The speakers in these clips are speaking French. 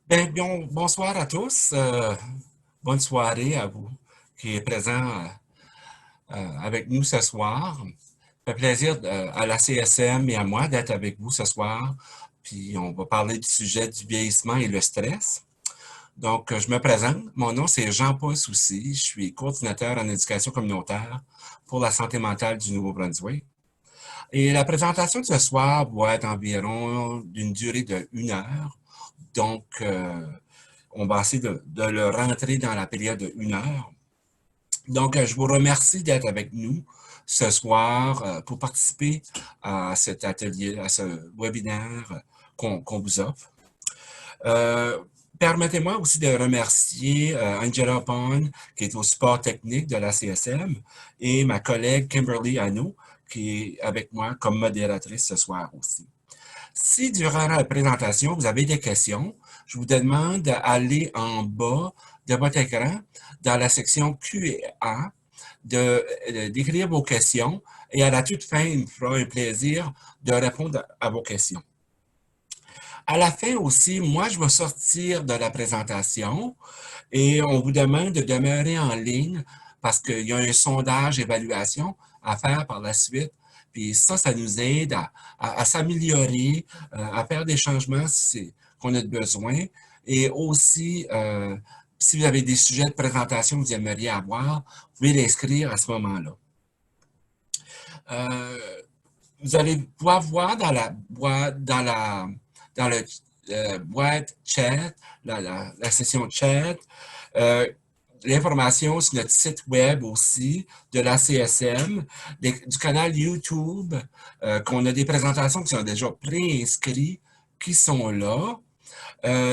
Bonsoir à tous. Bonne soirée à vous qui est présent avec nous ce soir. Ça fait plaisir à la CSM et à moi d'être avec vous ce soir. Puis on va parler du sujet du vieillissement et le stress. Donc, je me présente. Mon nom, c'est Jean-Paul Soucy. Je suis coordinateur en éducation communautaire pour la santé mentale du Nouveau-Brunswick. Et la présentation de ce soir va être environ d'une durée de 1 heure. Donc, on va essayer de le rentrer dans la période de 1 heure. Donc, je vous remercie d'être avec nous ce soir pour participer à cet atelier, à ce webinaire qu'on vous offre. Euh, Permettez-moi aussi de remercier Angela Pond, qui est au support technique de la CSM, et ma collègue Kimberly Hanno, qui est avec moi comme modératrice ce soir aussi. Si durant la présentation, vous avez des questions, je vous demande d'aller en bas de votre écran dans la section Q&A, d'écrire vos questions et à la toute fin, il me fera un plaisir de répondre à vos questions. À la fin aussi, moi, je vais sortir de la présentation et on vous demande de demeurer en ligne parce qu'il y a un sondage évaluation à faire par la suite. Puis ça nous aide à s'améliorer, à faire des changements si qu'on a besoin. Et aussi, si vous avez des sujets de présentation que vous aimeriez avoir, vous pouvez l'inscrire à ce moment-là. Euh, Vous allez pouvoir voir dans la boîte, dans le boîte chat, la session chat, euh, l'information sur notre site web aussi, de la CSM, du canal YouTube, qu'on a des présentations qui sont déjà préinscrites, qui sont là,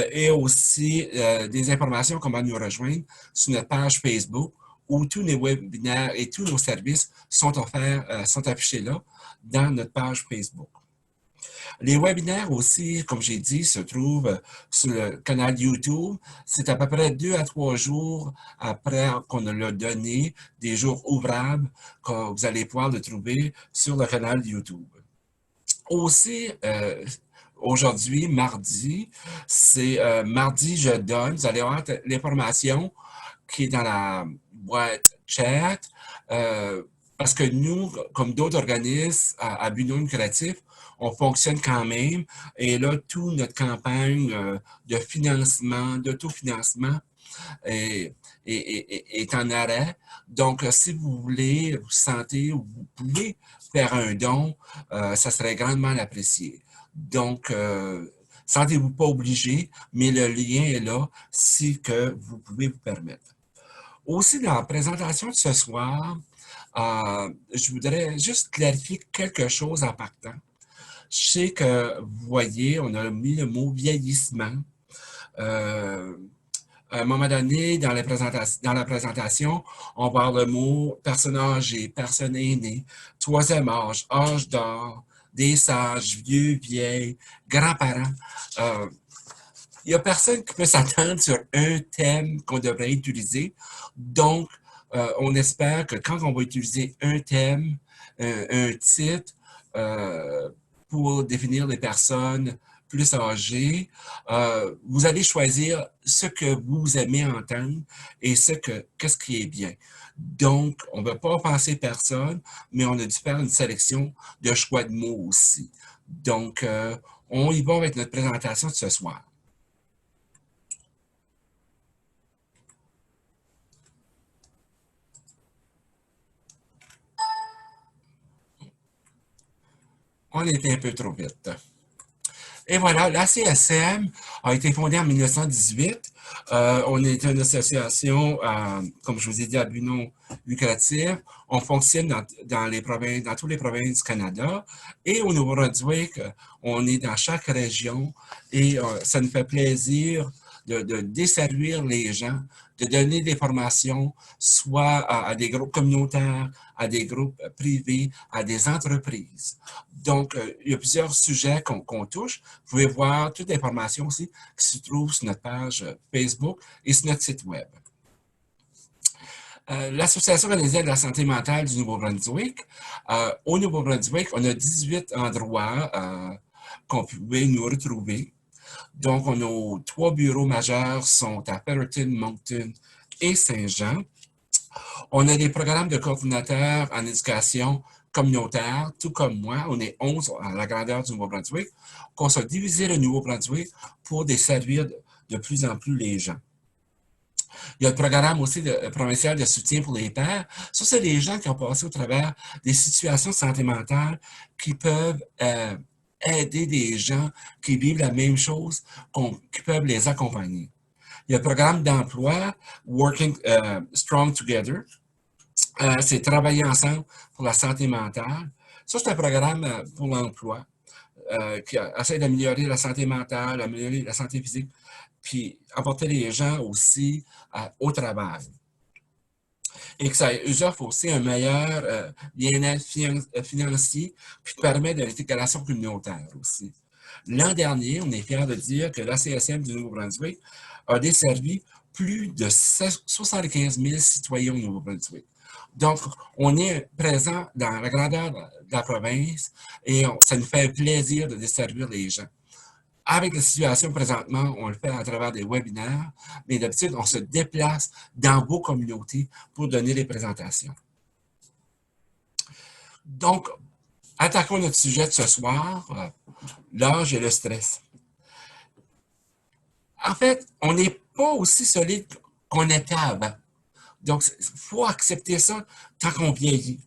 et aussi des informations comment nous rejoindre sur notre page Facebook, où tous les webinaires et tous nos services sont offerts, sont affichés là, dans notre page Facebook. Les webinaires aussi, comme j'ai dit, se trouvent sur le canal YouTube. C'est à peu près 2 à 3 jours après qu'on l'a donné, des jours ouvrables, que vous allez pouvoir le trouver sur le canal YouTube. Aussi, aujourd'hui, mardi, c'est mardi, je donne, vous allez avoir l'information qui est dans la boîte chat, euh, parce que nous, comme d'autres organismes à but non lucratif, on fonctionne quand même. Et là, toute notre campagne de financement, d'autofinancement est, est en arrêt. Donc, si vous voulez, vous sentez, vous pouvez faire un don, ça serait grandement apprécié. Donc, sentez-vous pas obligé, mais le lien est là si que vous pouvez vous permettre. Aussi, dans la présentation de ce soir, je voudrais juste clarifier quelque chose en partant. Je sais que vous voyez, on a mis le mot vieillissement. Euh, à un moment donné, dans la présentation, on va avoir le mot personne âgée, personne aînée, troisième âge, âge d'or, des sages, vieux, vieilles, grands-parents. Euh, il n'y a personne qui peut s'attendre sur un thème qu'on devrait utiliser. Donc, on espère que quand on va utiliser un thème, un titre, euh, pour définir les personnes plus âgées, vous allez choisir ce que vous aimez entendre et qu'est-ce qui est bien. Donc, on ne veut pas offenser personne, mais on a dû faire une sélection de choix de mots aussi. Donc, on y va avec notre présentation de ce soir. On était un peu trop vite. Et voilà, la CSM a été fondée en 1918. On est une association, comme je vous ai dit, à but non lucratif. On fonctionne dans les provinces, dans toutes les provinces du Canada. Et au Nouveau-Brunswick, on est dans chaque région et ça nous fait plaisir de desservir les gens, de donner des formations, soit à des groupes communautaires, à des groupes privés, à des entreprises. Donc, il y a plusieurs sujets qu'on touche. Vous pouvez voir toute l'information aussi qui se trouve sur notre page Facebook et sur notre site web. L'Association canadienne de la santé mentale du Nouveau-Brunswick. Au Nouveau-Brunswick, on a 18 endroits qu'on pouvait nous retrouver. Donc, nos 3 bureaux majeurs sont à Fredericton, Moncton et Saint-Jean. On a des programmes de coordinateurs en éducation communautaire, tout comme moi. On est 11 à la grandeur du Nouveau-Brunswick, qu'on s'est divisé le Nouveau-Brunswick pour desservir de plus en plus les gens. Il y a le programme aussi provincial de soutien pour les pères. Ça, c'est des gens qui ont passé au travers des situations de santé mentale qui peuvent aider des gens qui vivent la même chose, qui peuvent les accompagner. Il y a le programme d'emploi Working Strong Together. C'est travailler ensemble pour la santé mentale. Ça, c'est un programme pour l'emploi qui essaie d'améliorer la santé mentale, améliorer la santé physique, puis apporter les gens aussi au travail. Et que ça eux offre aussi un meilleur bien-être financier, puis permet de l'intégration communautaire aussi. L'an dernier, on est fiers de dire que l'ACSM du Nouveau-Brunswick a desservi plus de 75 000 citoyens au Nouveau-Brunswick. Donc, on est présent dans la grandeur de la province et ça nous fait plaisir de desservir les gens. Avec la situation présentement, on le fait à travers des webinaires, mais d'habitude, on se déplace dans vos communautés pour donner des présentations. Donc, attaquons notre sujet de ce soir, l'âge et le stress. En fait, on n'est pas aussi solide qu'on était avant. Donc, il faut accepter ça tant qu'on vieillit.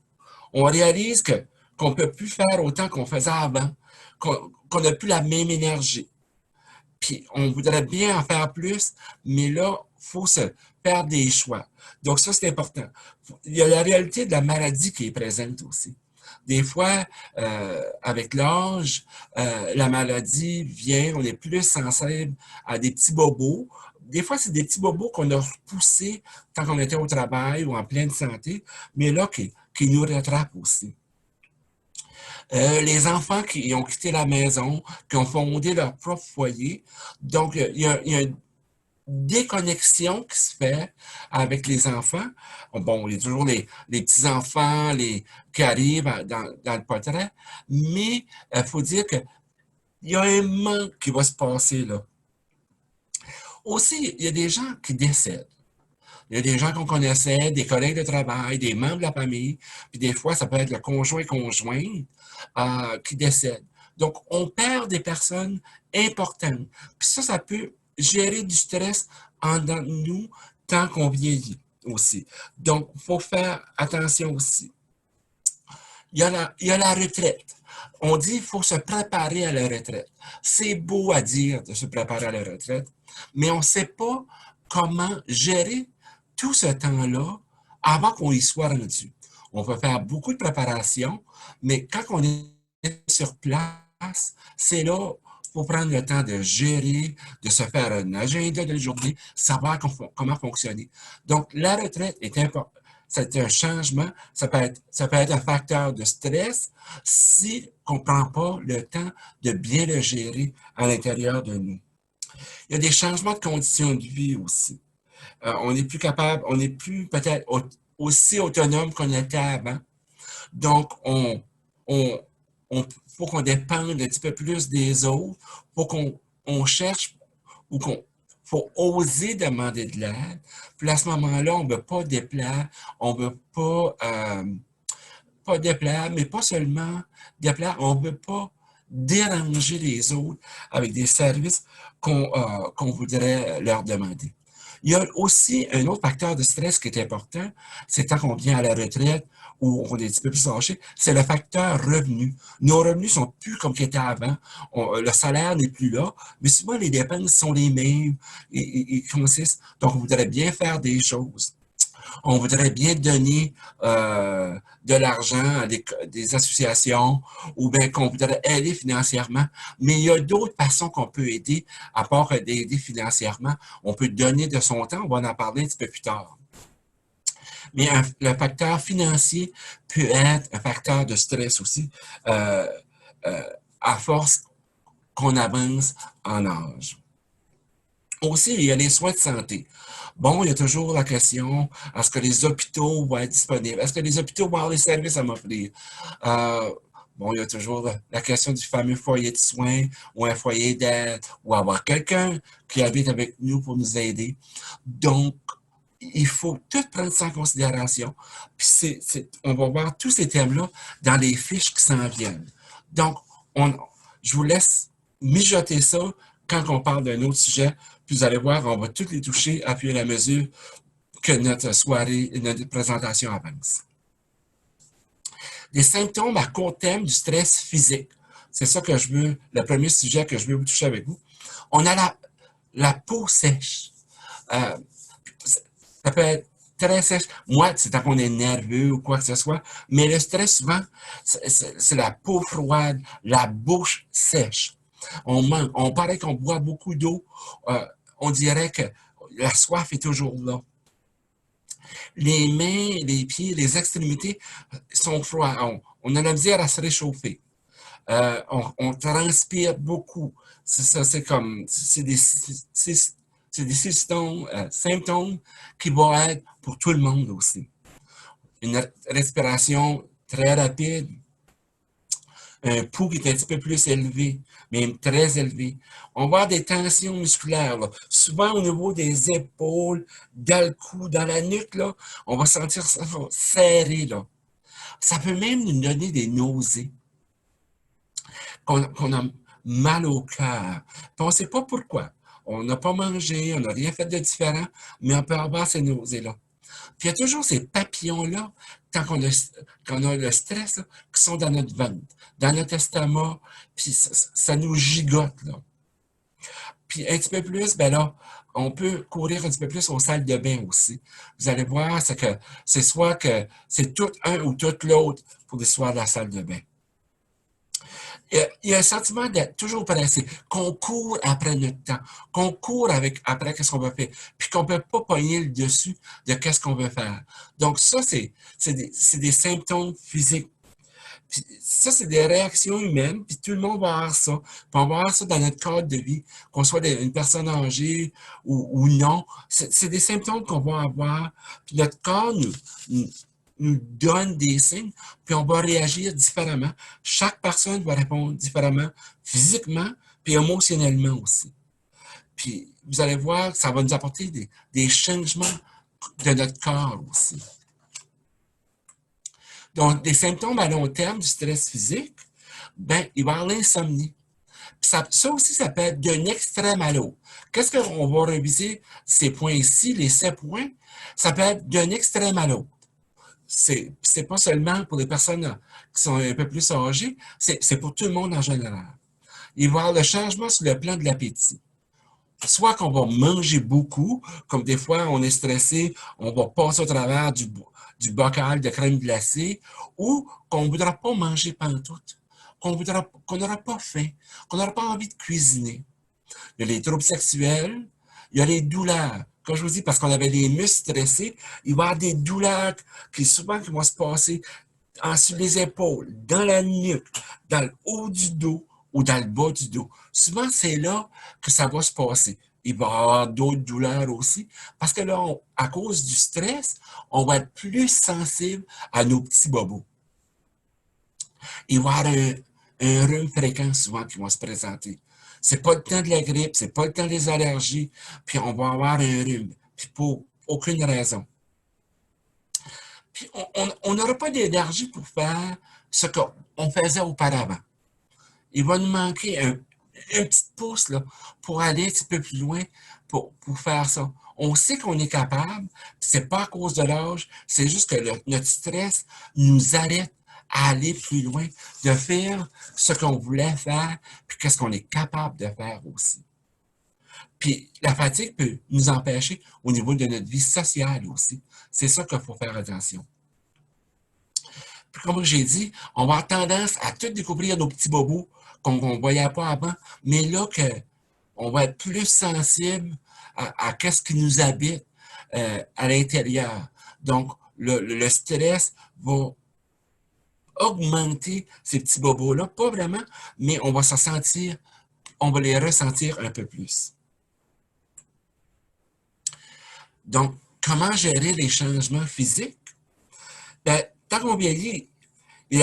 On réalise qu'on ne peut plus faire autant qu'on faisait avant, qu'on n'a plus la même énergie. Puis, on voudrait bien en faire plus, mais là, il faut se faire des choix. Donc, ça, c'est important. Il y a la réalité de la maladie qui est présente aussi. Des fois, avec l'âge, la maladie vient, on est plus sensible à des petits bobos. Des fois, c'est des petits bobos qu'on a repoussés quand on était au travail ou en pleine santé, mais là, qui nous rattrapent aussi. Les enfants qui ont quitté la maison, qui ont fondé leur propre foyer. Donc, il y a une déconnexion qui se fait avec les enfants. Bon, il y a toujours les petits-enfants qui arrivent dans le portrait, mais il faut dire qu'il y a un manque qui va se passer là. Aussi, il y a des gens qui décèdent. Il y a des gens qu'on connaissait, des collègues de travail, des membres de la famille, puis des fois, ça peut être le conjoint-conjointe qui décède. Donc, on perd des personnes importantes. Puis ça peut gérer du stress en nous tant qu'on vieillit aussi. Donc, il faut faire attention aussi. Il y a la retraite. On dit qu'il faut se préparer à la retraite. C'est beau à dire de se préparer à la retraite, mais on ne sait pas comment gérer tout ce temps-là avant qu'on y soit rendu. On va faire beaucoup de préparation, mais quand on est sur place, c'est là qu'il faut prendre le temps de gérer, de se faire un agenda de la journée, savoir comment fonctionner. Donc, la retraite est importante. C'est un changement, ça peut être un facteur de stress si on ne prend pas le temps de bien le gérer à l'intérieur de nous. Il y a des changements de conditions de vie aussi. On n'est plus capable, on n'est plus peut-être aussi autonome qu'on était avant. Donc, faut qu'on dépende un petit peu plus des autres, faut qu'on cherche ou faut oser demander de l'aide. Puis à ce moment-là, on ne veut pas déplaire, on ne veut pas déplaire, mais pas seulement déplaire, on ne veut pas déranger les autres avec des services qu'on voudrait leur demander. Il y a aussi un autre facteur de stress qui est important, c'est quand on vient à la retraite ou on est un petit peu plus âgé, c'est le facteur revenu. Nos revenus sont plus comme qu'ils étaient avant. Le salaire n'est plus là, mais souvent les dépenses sont les mêmes et consistent. Donc, on voudrait bien faire des choses. On voudrait bien donner de l'argent à des associations ou bien qu'on voudrait aider financièrement. Mais il y a d'autres façons qu'on peut aider, à part d'aider financièrement. On peut donner de son temps, on va en parler un petit peu plus tard. Mais le facteur financier peut être un facteur de stress aussi, à force qu'on avance en âge. Aussi, il y a les soins de santé. Bon, il y a toujours la question, est-ce que les hôpitaux vont être disponibles? Est-ce que les hôpitaux vont avoir les services à m'offrir? Bon, il y a toujours la question du fameux foyer de soins ou un foyer d'aide ou avoir quelqu'un qui habite avec nous pour nous aider. Donc, il faut tout prendre ça en considération. Puis on va voir tous ces thèmes-là dans les fiches qui s'en viennent. Donc, je vous laisse mijoter ça quand on parle d'un autre sujet. Puis vous allez voir, on va tous les toucher à la mesure que notre soirée et notre présentation avance. Des symptômes à court terme du stress physique. C'est ça que je veux, le premier sujet que je veux vous toucher avec vous. On a la peau sèche. Ça peut être très sèche. Moi, c'est quand on est nerveux ou quoi que ce soit, mais le stress, souvent, c'est la peau froide, la bouche sèche. On manque, on paraît qu'on boit beaucoup d'eau. On dirait que la soif est toujours là. Les mains, les pieds, les extrémités sont froides. On a la misère à se réchauffer. On transpire beaucoup. C'est comme, c'est des symptômes qui vont être pour tout le monde aussi. Une respiration très rapide, un pouls qui est un petit peu plus élevé, même très élevé. On va avoir des tensions musculaires, là. Souvent au niveau des épaules, dans le cou, dans la nuque, là, on va sentir ça serré. Là. Ça peut même nous donner des nausées, qu'on a mal au cœur. On ne sait pas pourquoi. On n'a pas mangé, on n'a rien fait de différent, mais on peut avoir ces nausées-là. Puis il y a toujours ces papillons-là, quand on a le stress, là, qui sont dans notre ventre, dans notre estomac, puis ça nous gigote. Là. Puis un petit peu plus, ben là, on peut courir un petit peu plus aux salles de bain aussi. Vous allez voir, c'est soit que c'est tout un ou tout l'autre pour l'histoire de la salle de bain. Il y a un sentiment d'être toujours pressé, qu'on court après notre temps, qu'on court après qu'est-ce qu'on va faire, puis qu'on ne peut pas pogner le dessus de qu'est-ce qu'on veut faire. Donc ça, c'est des symptômes physiques. Puis ça, c'est des réactions humaines, puis tout le monde va avoir ça. Puis on va avoir ça dans notre cadre de vie, qu'on soit une personne âgée ou non. C'est des symptômes qu'on va avoir, puis notre corps nous donne des signes, puis on va réagir différemment. Chaque personne va répondre différemment, physiquement, puis émotionnellement aussi. Puis vous allez voir que ça va nous apporter des changements de notre corps aussi. Donc, des symptômes à long terme du stress physique, ben, il va y avoir l'insomnie. Ça aussi, ça peut être d'un extrême à l'autre. Qu'est-ce qu'on va réviser ces points ici, les 7 points? Ça peut être d'un extrême à l'autre. C'est pas seulement pour les personnes qui sont un peu plus âgées, c'est pour tout le monde en général. Il va y avoir le changement sur le plan de l'appétit. Soit qu'on va manger beaucoup, comme des fois on est stressé, on va passer au travers du bocal de crème glacée, ou qu'on ne voudra pas manger pantoute, qu'on n'aura pas faim, qu'on n'aura pas envie de cuisiner. Il y a les troubles sexuels, il y a les douleurs. Comme je vous dis, parce qu'on avait les muscles stressés, il va y avoir des douleurs qui souvent qui vont se passer sur les épaules, dans la nuque, dans le haut du dos ou dans le bas du dos. Souvent, c'est là que ça va se passer. Il va y avoir d'autres douleurs aussi, parce que là, à cause du stress, on va être plus sensible à nos petits bobos. Il va y avoir un rhume fréquent souvent qui va se présenter. C'est pas le temps de la grippe, c'est pas le temps des allergies, puis on va avoir un rhume, puis pour aucune raison. Puis on n'aura pas d'énergie pour faire ce qu'on faisait auparavant. Il va nous manquer un petit pouce là, pour aller un petit peu plus loin pour faire ça. On sait qu'on est capable, c'est pas à cause de l'âge, c'est juste que notre stress nous arrête à aller plus loin, de faire ce qu'on voulait faire, puis qu'est-ce qu'on est capable de faire aussi. Puis la fatigue peut nous empêcher au niveau de notre vie sociale aussi. C'est ça qu'il faut faire attention. Puis comme j'ai dit, on va avoir tendance à tout découvrir nos petits bobos qu'on ne voyait pas avant, mais là on va être plus sensible à ce qui nous habite à l'intérieur. Donc, le stress va augmenter ces petits bobos-là, pas vraiment, mais on va se sentir, on va les ressentir un peu plus. Donc, comment gérer les changements physiques? Ben, tant qu'on vieillit, il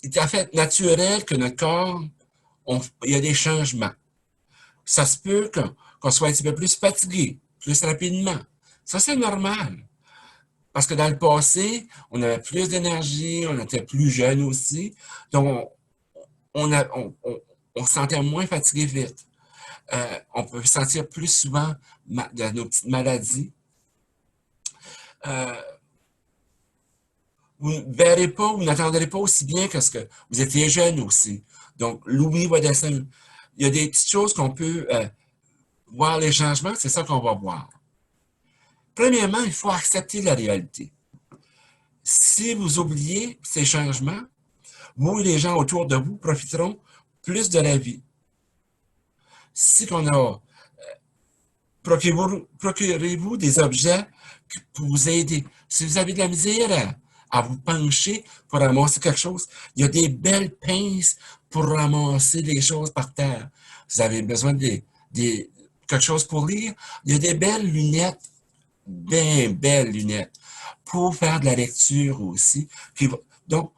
est en fait naturel que notre corps, il y a des changements. Ça se peut qu'on soit un petit peu plus fatigué, plus rapidement. Ça, c'est normal. Parce que dans le passé, on avait plus d'énergie, on était plus jeune aussi. Donc, on se sentait moins fatigué vite. On peut sentir plus souvent de nos petites maladies. Euh, vous ne verrez pas, vous n'entendrez pas aussi bien que ce que vous étiez jeune aussi. Donc, l'oubli va descendre. Il y a des petites choses qu'on peut voir les changements, c'est ça qu'on va voir. Premièrement, il faut accepter la réalité. Si vous oubliez ces changements, vous et les gens autour de vous profiteront plus de la vie. Si on a, procurez-vous des objets pour vous aider. Si vous avez de la misère à vous pencher pour ramasser quelque chose, il y a des belles pinces pour ramasser les choses par terre. Vous avez besoin de quelque chose pour lire, il y a des belles lunettes, bien belles lunettes, pour faire de la lecture aussi. Donc,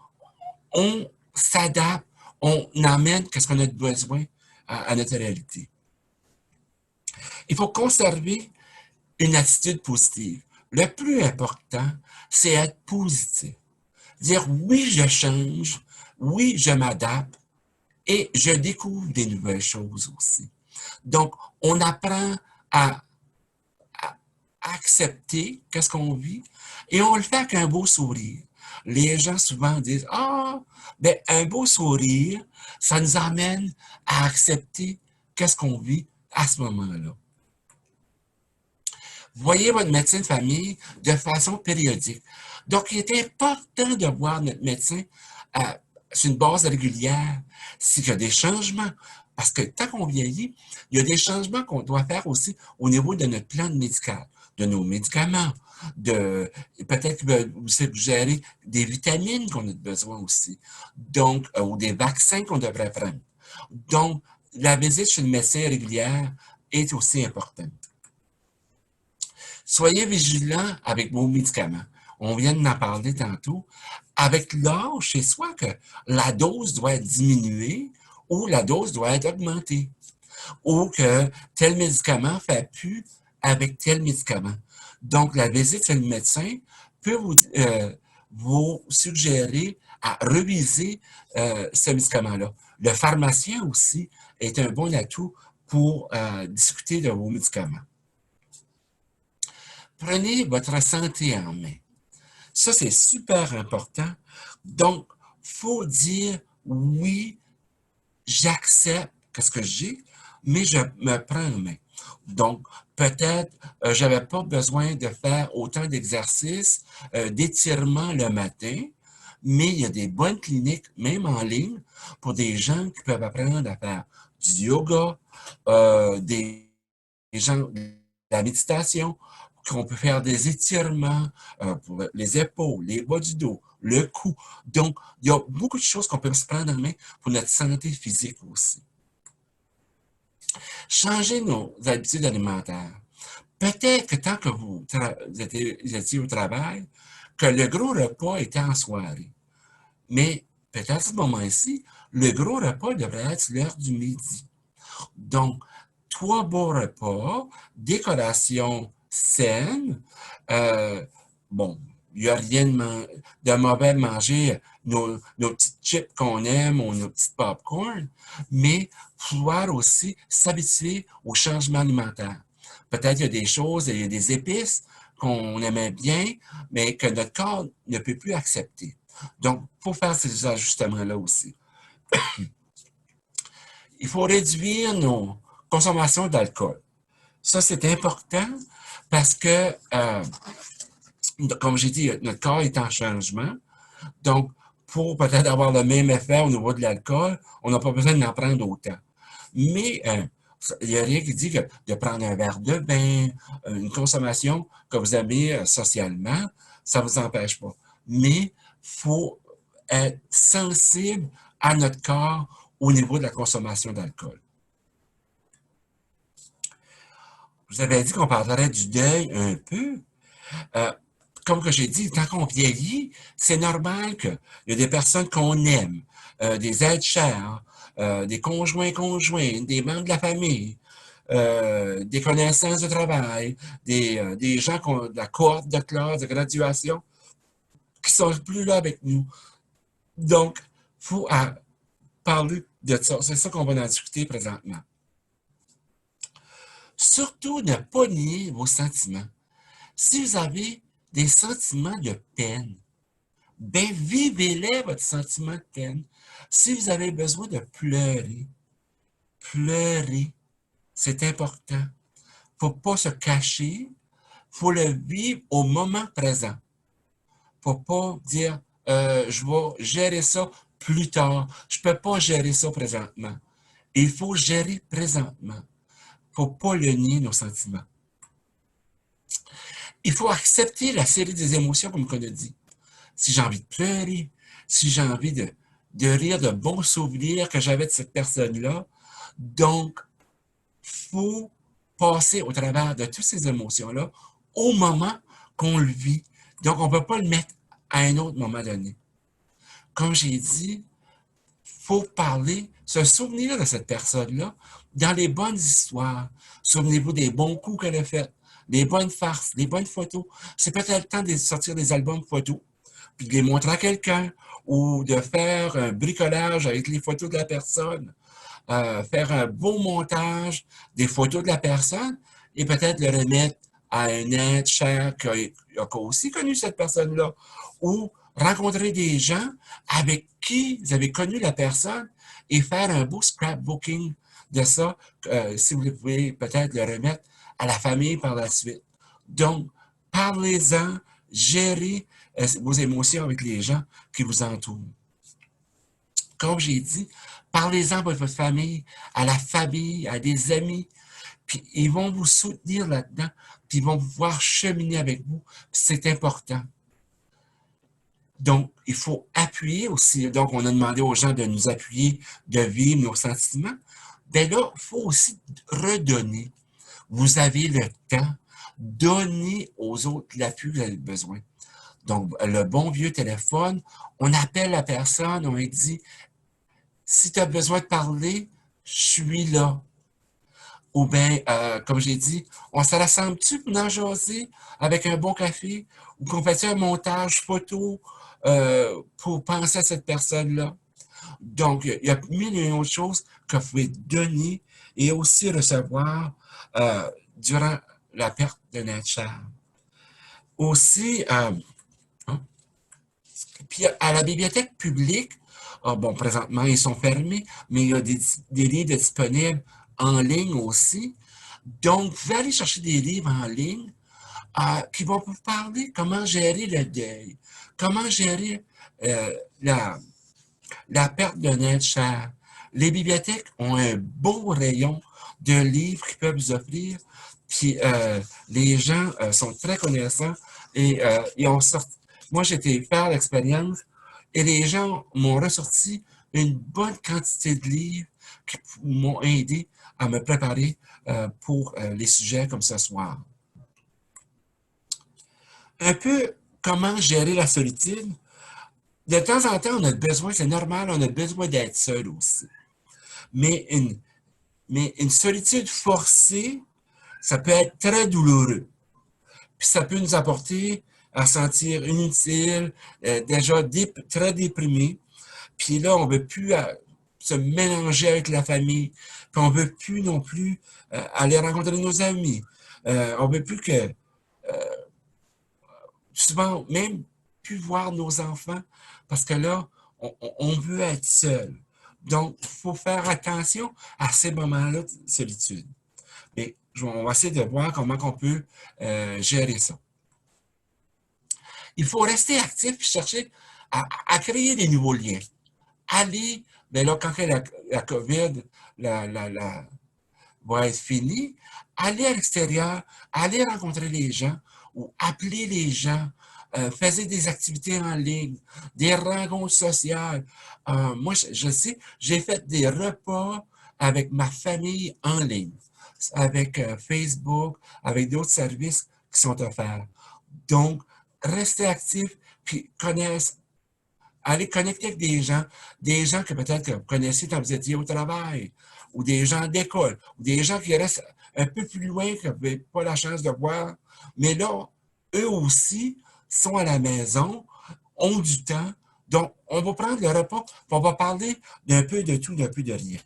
on s'adapte, on amène ce qu'on a besoin à notre réalité. Il faut conserver une attitude positive. Le plus important, c'est être positif. Dire oui, je change, oui, je m'adapte et je découvre des nouvelles choses aussi. Donc, on apprend à, à accepter qu'est-ce qu'on vit et on le fait avec un beau sourire. Les gens souvent disent ah, ben un beau sourire, ça nous amène à accepter qu'est-ce qu'on vit à ce moment-là. Voyez votre médecin de famille de façon périodique. Donc, il est important de voir notre médecin sur une base régulière s'il y a des changements. Parce que tant qu'on vieillit, il y a des changements qu'on doit faire aussi au niveau de notre plan médical, de nos médicaments, peut-être que vous suggérez des vitamines qu'on a besoin aussi, donc, ou des vaccins qu'on devrait prendre. Donc, la visite chez le médecin régulière est aussi importante. Soyez vigilants avec vos médicaments. On vient d'en parler tantôt. Avec l'âge, c'est soit que la dose doit être diminuée ou la dose doit être augmentée. Ou que tel médicament ne fait plus avec tel médicament. Donc, la visite chez le médecin peut vous suggérer à reviser ce médicament-là. Le pharmacien aussi est un bon atout pour discuter de vos médicaments. Prenez votre santé en main. Ça, c'est super important. Donc, il faut dire oui, j'accepte ce que j'ai, mais je me prends en main. Donc, peut-être, je n'avais pas besoin de faire autant d'exercices, d'étirements le matin, mais il y a des bonnes cliniques, même en ligne, pour des gens qui peuvent apprendre à faire du yoga, des gens de la méditation, qu'on peut faire des étirements pour les épaules, les bas du dos, le cou. Donc, il y a beaucoup de choses qu'on peut se prendre en main pour notre santé physique aussi. Changer nos habitudes alimentaires. Peut-être que tant que vous étiez au travail, que le gros repas était en soirée. Mais peut-être à ce moment-ci, le gros repas devrait être l'heure du midi. Donc, 3 beaux repas, décoration saine. Bon, il n'y a rien de mauvais de manger nos petites chips qu'on aime ou nos petites popcorn, mais pouvoir aussi s'habituer au changement alimentaire. Peut-être il y a des choses, il y a des épices qu'on aimait bien, mais que notre corps ne peut plus accepter. Donc, il faut faire ces ajustements-là aussi. Il faut réduire nos consommations d'alcool. Ça, c'est important parce que, comme j'ai dit, notre corps est en changement. Donc, pour peut-être avoir le même effet au niveau de l'alcool, on n'a pas besoin d'en prendre autant. Mais il n'y a rien qui dit que de prendre un verre de vin, une consommation que vous aimez socialement, ça ne vous empêche pas. Mais il faut être sensible à notre corps au niveau de la consommation d'alcool. Je vous avais dit qu'on parlerait du deuil un peu. comme que j'ai dit, quand on vieillit, c'est normal qu'il y a des personnes qu'on aime, des êtres chers, des conjoints, des membres de la famille, des connaissances de travail, des gens de la cohorte de classe, de graduation, qui sont plus là avec nous. Donc, il faut parler de ça. C'est ça qu'on va en discuter présentement. Surtout, ne pas nier vos sentiments. Si vous avez des sentiments de peine, ben vivez-les, votre sentiment de peine. Si vous avez besoin de pleurer, pleurez. C'est important. Faut pas se cacher. Faut le vivre au moment présent. Faut pas dire, je vais gérer ça plus tard. Je peux pas gérer ça présentement. Il faut gérer présentement. Faut pas le nier, nos sentiments. Il faut accepter la série des émotions, comme on a dit. Si j'ai envie de pleurer, si j'ai envie de rire de bons souvenirs que j'avais de cette personne-là. Donc, il faut passer au travers de toutes ces émotions-là au moment qu'on le vit. Donc, on ne peut pas le mettre à un autre moment donné. Comme j'ai dit, il faut parler, se souvenir de cette personne-là dans les bonnes histoires. Souvenez-vous des bons coups qu'elle a faits, des bonnes farces, des bonnes photos. C'est peut-être le temps de sortir des albums photos, puis de les montrer à quelqu'un, ou de faire un bricolage avec les photos de la personne, faire un beau montage des photos de la personne, et peut-être le remettre à un être cher qui a aussi connu cette personne-là, ou rencontrer des gens avec qui vous avez connu la personne et faire un beau scrapbooking de ça, si vous pouvez peut-être le remettre à la famille par la suite. Donc, parlez-en, gérez vos émotions avec les gens qui vous entourent. Comme j'ai dit, parlez-en à votre famille, à la famille, à des amis, puis ils vont vous soutenir là-dedans, puis ils vont pouvoir cheminer avec vous, c'est important. Donc, il faut appuyer aussi. Donc, on a demandé aux gens de nous appuyer, de vivre nos sentiments. Bien là, il faut aussi redonner. Vous avez le temps. Donnez aux autres l'appui que vous avez besoin. Donc, le bon vieux téléphone, on appelle la personne, on lui dit, si tu as besoin de parler, je suis là. Ou bien, comme j'ai dit, on se rassemble-tu pour en jaser avec un bon café ou qu'on fait un montage photo pour penser à cette personne-là? Donc, il y a mille et une autres choses que vous pouvez donner et aussi recevoir durant la perte de notre cher. Aussi, hein, puis à la bibliothèque publique, bon, présentement, ils sont fermés, mais il y a des livres disponibles en ligne aussi. Donc, vous pouvez aller chercher des livres en ligne qui vont vous parler comment gérer le deuil, comment gérer la, la perte d'un être cher. Les bibliothèques ont un beau rayon de livres qu'ils peuvent vous offrir, puis les gens sont très connaissants et ils ont sorti. Moi, j'ai été faire l'expérience et les gens m'ont ressorti une bonne quantité de livres qui m'ont aidé à me préparer pour les sujets comme ce soir. Un peu comment gérer la solitude. De temps en temps, on a besoin, c'est normal, on a besoin d'être seul aussi. Mais une solitude forcée, ça peut être très douloureux. Puis ça peut nous apporter à sentir inutile, déjà très déprimé. Puis là, on ne veut plus se mélanger avec la famille. Puis on ne veut plus non plus aller rencontrer nos amis. On ne veut plus que, souvent, même plus voir nos enfants, parce que là, on veut être seul. Donc, il faut faire attention à ces moments-là de solitude. Mais on va essayer de voir comment on peut gérer ça. Il faut rester actif et chercher à créer des nouveaux liens. Aller, bien là, quand la COVID va être finie, aller à l'extérieur, aller rencontrer les gens ou appeler les gens, faisait des activités en ligne, des rencontres sociales. Moi, je sais, j'ai fait des repas avec ma famille en ligne, avec Facebook, avec d'autres services qui sont offerts. Donc, rester actif, puis aller connecter avec des gens que peut-être que vous connaissez quand vous étiez au travail, ou des gens d'école, ou des gens qui restent un peu plus loin que vous n'avez pas la chance de voir. Mais là, eux aussi sont à la maison, ont du temps. Donc, on va prendre le repas, puis on va parler d'un peu de tout, d'un peu de rien.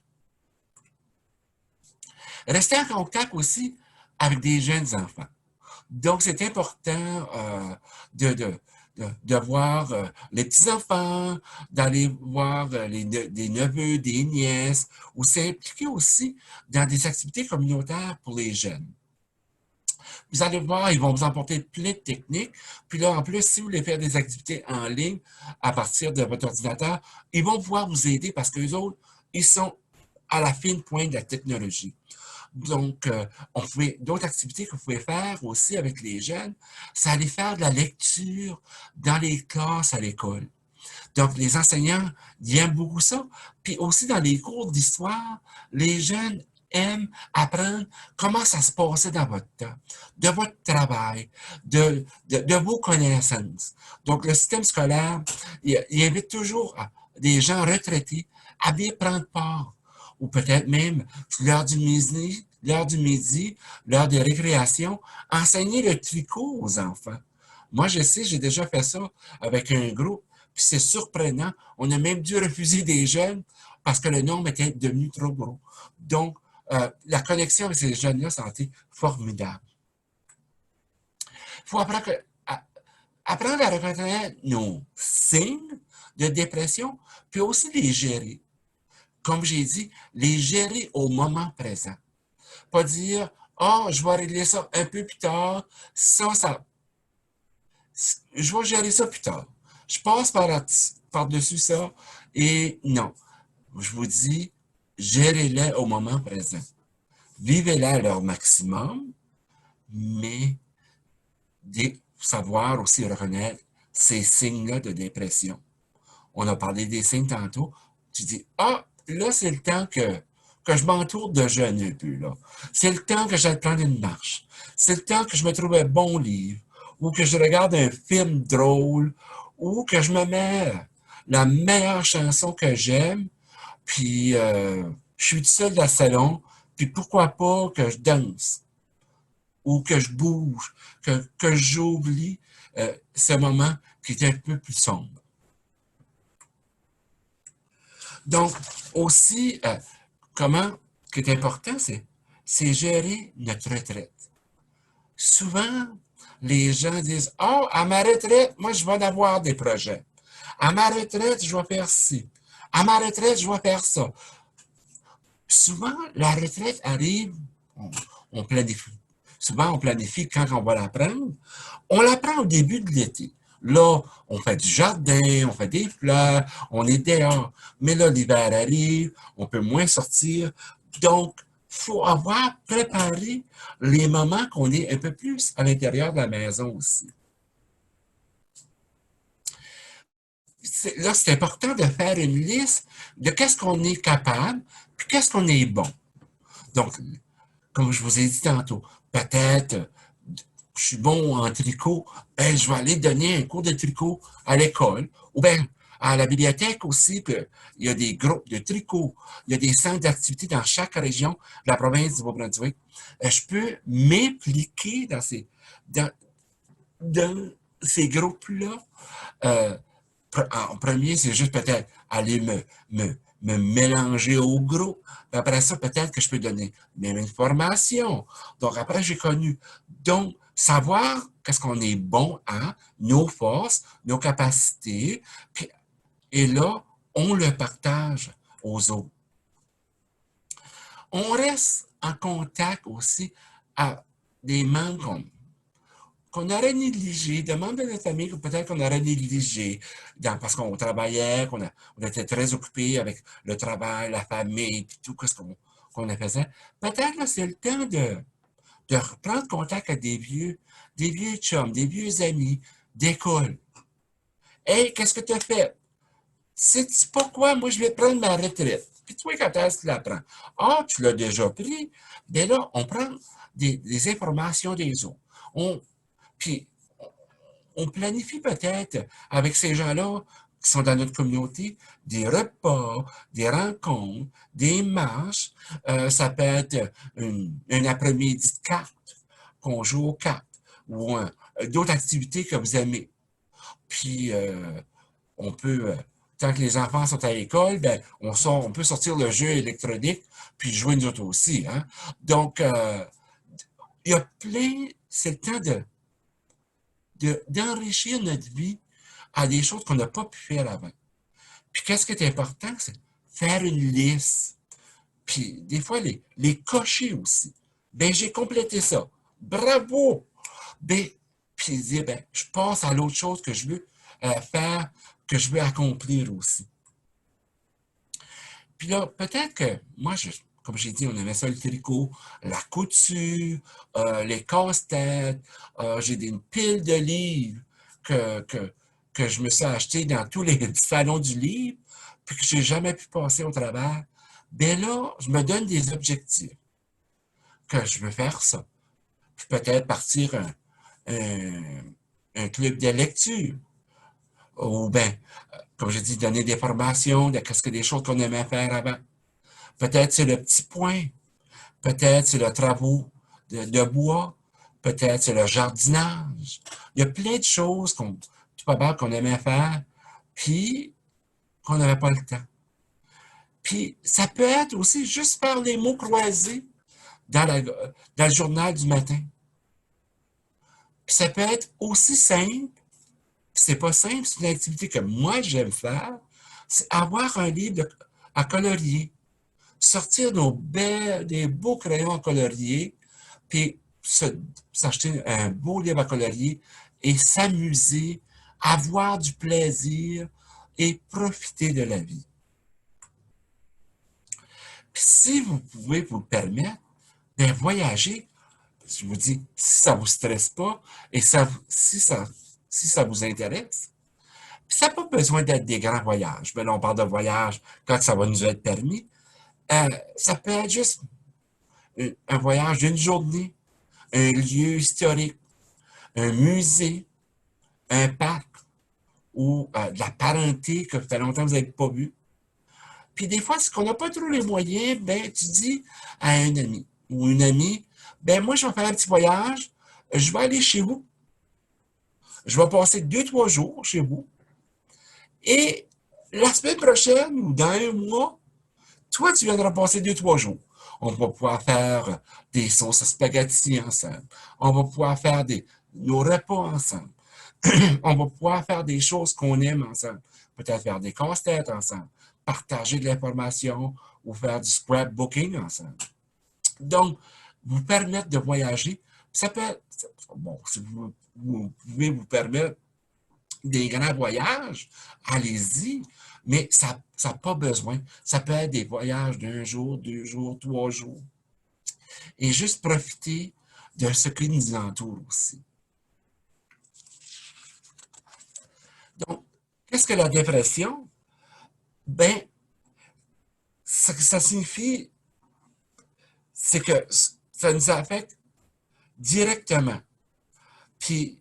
Rester en contact aussi avec des jeunes enfants. Donc, c'est important de voir les petits-enfants, d'aller voir des neveux, des nièces, ou s'impliquer aussi dans des activités communautaires pour les jeunes. Vous allez voir, ils vont vous emporter plein de techniques. Puis là, en plus, si vous voulez faire des activités en ligne à partir de votre ordinateur, ils vont pouvoir vous aider parce qu'eux autres, ils sont à la fine pointe de la technologie. Donc, d'autres activités que vous pouvez faire aussi avec les jeunes, c'est aller faire de la lecture dans les classes à l'école. Donc, les enseignants, ils aiment beaucoup ça. Puis aussi, dans les cours d'histoire, les jeunes aiment apprendre comment ça se passait dans votre temps, de votre travail, de vos connaissances. Donc, le système scolaire, il invite toujours des gens retraités à bien prendre part, ou peut-être même l'heure de récréation, enseigner le tricot aux enfants. Moi, je sais, j'ai déjà fait ça avec un groupe, puis c'est surprenant. On a même dû refuser des jeunes parce que le nombre était devenu trop gros. Donc, la connexion avec ces jeunes-là, ça a été formidable. Il faut apprendre à reconnaître nos signes de dépression, puis aussi les gérer. Comme j'ai dit, les gérer au moment présent. Pas dire, oh, je vais régler ça un peu plus tard, ça, je vais gérer ça plus tard. Je passe par-dessus ça et non. Je vous dis, gérez-les au moment présent. Vivez-les à leur maximum, mais savoir aussi reconnaître ces signes-là de dépression. On a parlé des signes tantôt. Tu dis, ah, là, c'est le temps que je m'entoure de jeunes un peu, là. C'est le temps que j'aille prendre une marche. C'est le temps que je me trouve un bon livre, ou que je regarde un film drôle, ou que je me mets la meilleure chanson que j'aime, puis je suis tout seul dans le salon, puis pourquoi pas que je danse, ou que je bouge, que j'oublie ce moment qui est un peu plus sombre. Donc, aussi, comment, ce qui est important, c'est gérer notre retraite. Souvent, les gens disent, oh, à ma retraite, moi, je vais avoir des projets. À ma retraite, je vais faire ci. À ma retraite, je vais faire ça. Souvent, la retraite arrive, on planifie. Souvent, on planifie quand on va la prendre. On la prend au début de l'été. Là, on fait du jardin, on fait des fleurs, on est dehors. Mais là, l'hiver arrive, on peut moins sortir. Donc, il faut avoir préparé les moments qu'on est un peu plus à l'intérieur de la maison aussi. Là, c'est important de faire une liste de qu'est-ce qu'on est capable, puis qu'est-ce qu'on est bon. Donc, comme je vous ai dit tantôt, peut-être je suis bon en tricot, ben, je vais aller donner un cours de tricot à l'école, ou bien à la bibliothèque aussi, il y a des groupes de tricot, il y a des centres d'activité dans chaque région de la province du Nouveau-Brunswick. Je peux m'impliquer dans ces groupes-là. Euh, En premier, c'est juste peut-être aller me mélanger au groupe. Après ça, peut-être que je peux donner même une formation. Donc, après, j'ai connu. Donc, savoir qu'est-ce qu'on est bon à, nos forces, nos capacités, puis, et là, on le partage aux autres. On reste en contact aussi à des membres qu'on aurait négligé, des membres de notre famille que peut-être qu'on aurait négligé parce qu'on travaillait, on était très occupé avec le travail, la famille, puis tout ce qu'on faisait. Peut-être que c'est le temps de reprendre contact avec des vieux chums, des vieux amis d'école. Hey, qu'est-ce que tu as fait? Sais-tu pas quoi? Moi, je vais prendre ma retraite. Puis toi, quand est-ce que tu la prends? Ah, tu l'as déjà pris. Bien là, on prend des informations des autres. Puis on planifie peut-être avec ces gens-là qui sont dans notre communauté des repas, des rencontres, des marches. Ça peut être un après-midi de cartes, qu'on joue aux cartes, ou d'autres activités que vous aimez. Puis, on peut, tant que les enfants sont à l'école, ben, on peut sortir le jeu électronique, puis jouer nous autres aussi. Hein? Donc, il y a plein, c'est le temps d'enrichir notre vie à des choses qu'on n'a pas pu faire avant. Puis qu'est-ce qui est important, c'est faire une liste. Puis des fois, les cocher aussi. Ben, j'ai complété ça. Bravo! Ben, puis dire, ben, je passe à l'autre chose que je veux faire, que je veux accomplir aussi. Puis là, peut-être que moi, comme j'ai dit, on aimait ça le tricot, la couture, les casse-têtes. J'ai une pile de livres que, que, que je me suis acheté dans tous les salons du livre, puis que j'ai jamais pu passer au travers. Ben là, je me donne des objectifs, que je veux faire ça. Puis peut-être partir un, un club de lecture. Ou bien, comme j'ai dit, donner des formations de qu'est-ce que des choses qu'on aimait faire avant. Peut-être c'est le petit point. Peut-être c'est le travaux de bois. Peut-être c'est le jardinage. Il y a plein de choses qu'on aimait faire, puis qu'on n'avait pas le temps. Puis ça peut être aussi juste faire les mots croisés dans le journal du matin. Puis ça peut être aussi simple, puis c'est pas simple, c'est une activité que moi j'aime faire, c'est avoir un livre à colorier. Sortir des beaux crayons à colorier, puis s'acheter un beau livre à colorier et s'amuser, avoir du plaisir et profiter de la vie. Puis si vous pouvez vous le permettre, bien voyager, je vous dis, si ça ne vous stresse pas et si ça vous intéresse, puis ça n'a pas besoin d'être des grands voyages. Mais là, on parle de voyage quand ça va nous être permis. Ça peut être juste un voyage d'une journée, un lieu historique, un musée, un parc ou de la parenté que ça fait longtemps que vous n'avez pas vu. Puis des fois, si on n'a pas trop les moyens, ben tu dis à un ami ou une amie, ben moi, je vais faire un petit voyage, je vais aller chez vous. Je vais passer 2, 3 jours chez vous. Et la semaine prochaine ou dans un mois, toi, tu viendras passer 2, 3 jours. On va pouvoir faire des sauces à spaghetti ensemble. On va pouvoir faire nos repas ensemble. On va pouvoir faire des choses qu'on aime ensemble. Peut-être faire des casse-têtes ensemble, partager de l'information ou faire du scrapbooking ensemble. Donc, vous permettre de voyager. Ça peut être, bon, si vous pouvez vous permettre des grands voyages, allez-y, mais ça n'a pas besoin. Ça peut être des voyages d'1 jour, 2 jours, 3 jours. Et juste profiter de ce qui nous entoure aussi. Donc, qu'est-ce que la dépression? Ben, ce que ça signifie, c'est que ça nous affecte directement. Puis,